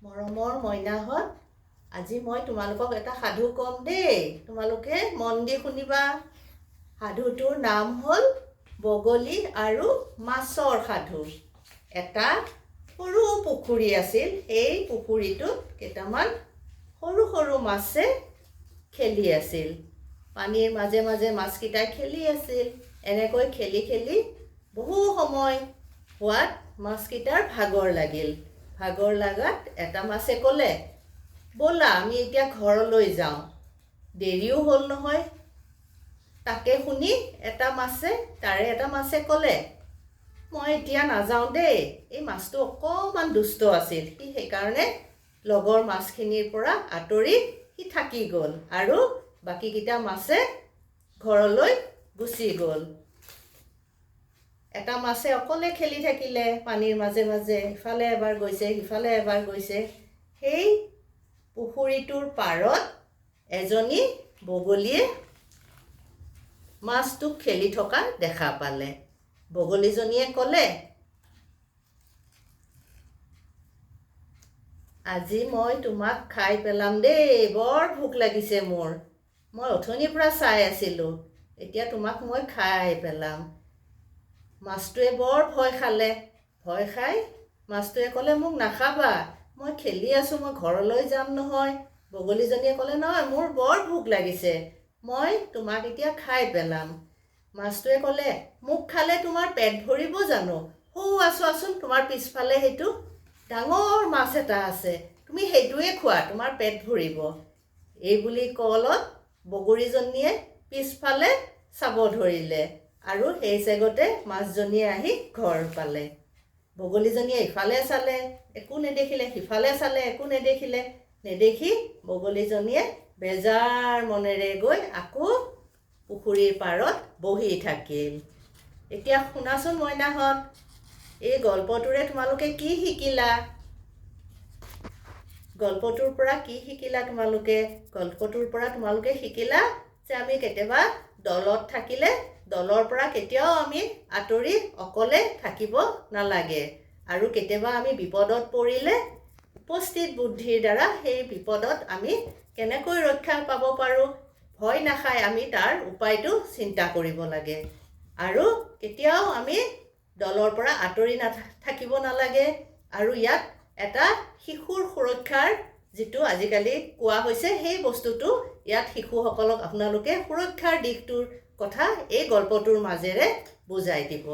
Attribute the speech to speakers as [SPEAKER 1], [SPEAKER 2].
[SPEAKER 1] মৰমৰ মইনাহঁত, আজি মই তোমালোকক এটা সাধু ক'ম দেই। তোমালোকে মন দি শুনিবা। সাধুটোৰ নাম হ'ল বগলী আৰু মাছৰ সাধু। এটা সৰু পুখুৰী আছিল। এই পুখুৰীটোত কেইটামান সৰু সৰু মাছে খেলি আছিল। পানীৰ মাজে মাজে মাছকেইটাই খেলি আছিল। এনেকৈ খেলি খেলি বহু সময় হোৱাত মাছকেইটাৰ ভাগৰ লাগিল। ভাগৰ লাগাত এটা মাছে ক'লে, ব'লা আমি এতিয়া ঘৰলৈ যাওঁ, দেৰিও হ'ল নহয়। তাকে শুনি তাৰে এটা মাছে ক'লে, মই এতিয়া নাযাওঁ দেই। এই মাছটো অকণমান দুষ্ট আছিল। সি সেইকাৰণে লগৰ মাছখিনিৰ পৰা আঁতৰি সি থাকি গ'ল আৰু বাকীকেইটা মাছে ঘৰলৈ গুচি গ'ল। এটা মাছে অকলে খেলি থাকিলে পানীৰ মাজে মাজে, ইফালে এবাৰ গৈছে সিফালে এবাৰ গৈছে। সেই পুখুৰীটোৰ পাৰত এজনী বগলীয়ে মাছটোক খেলি থকা দেখা পালে। বগলীজনীয়ে ক'লে, আজি মই তোমাক খাই পেলাম দেই, বৰ ভোক লাগিছে মোৰ। মই অথনিৰ পৰা চাই আছিলোঁ, এতিয়া তোমাক মই খাই পেলাম। মাছটোৱে বৰ ভয় খালে। ভয় খাই মাছটোৱে ক'লে, মোক নাখাবা, মই খেলি আছোঁ, মই ঘৰলৈ যাম নহয়। বগলীজনীয়ে ক'লে, নহয়, মোৰ বৰ ভোক লাগিছে, মই তোমাক এতিয়া খাই পেলাম। মাছটোৱে ক'লে, মোক খালে তোমাৰ পেট ভৰিব জানো? চোৱাচোন তোমাৰ পিছফালে সেইটো ডাঙৰ মাছ এটা আছে, তুমি সেইটোৱে খোৱা, তোমাৰ পেট ভৰিব। এই বুলি ক'লত বগলীজনীয়ে পিছফালে চাব ধৰিলে আৰু সেই চেগতে মাছজনীয়ে আহি ঘৰ পালে। বগলীজনীয়ে ইফালে চালে, একো নেদেখিলে, সিফালে চালে, একো নেদেখিলে। নেদেখি বগলীজনীয়ে বেজাৰ মনেৰে গৈ আকৌ পুখুৰীৰ পাৰত বহি থাকিল। এতিয়া শুনাচোন মইনাহঁত, এই গল্পটোৰে তোমালোকে কি শিকিলা? গল্পটোৰ পৰা কি শিকিলা তোমালোকে? গল্পটোৰ পৰা তোমালোকে শিকিলা যে আমি কেতিয়াবা দলত থাকিলে দলৰ পৰা কেতিয়াও আমি আঁতৰি অকলে থাকিব নালাগে। আৰু কেতিয়াবা আমি বিপদত পৰিলে উপস্থিত বুদ্ধিৰ দ্বাৰা সেই বিপদত আমি কেনেকৈ ৰক্ষা পাব পাৰোঁ, ভয় নাখাই আমি তাৰ উপায়টো চিন্তা কৰিব লাগে। আৰু কেতিয়াও আমি দলৰ পৰা আঁতৰি থাকিব নালাগে। আৰু ইয়াত এটা শিশুৰ সুৰক্ষাৰ যিটো আজিকালি কোৱা হৈছে, সেই বস্তুটো ইয়াত শিশুসকলক আপোনালোকে সুৰক্ষাৰ দিশটোৰ কথা এই গল্পটোৰ মাজেৰে বুজাই দিব।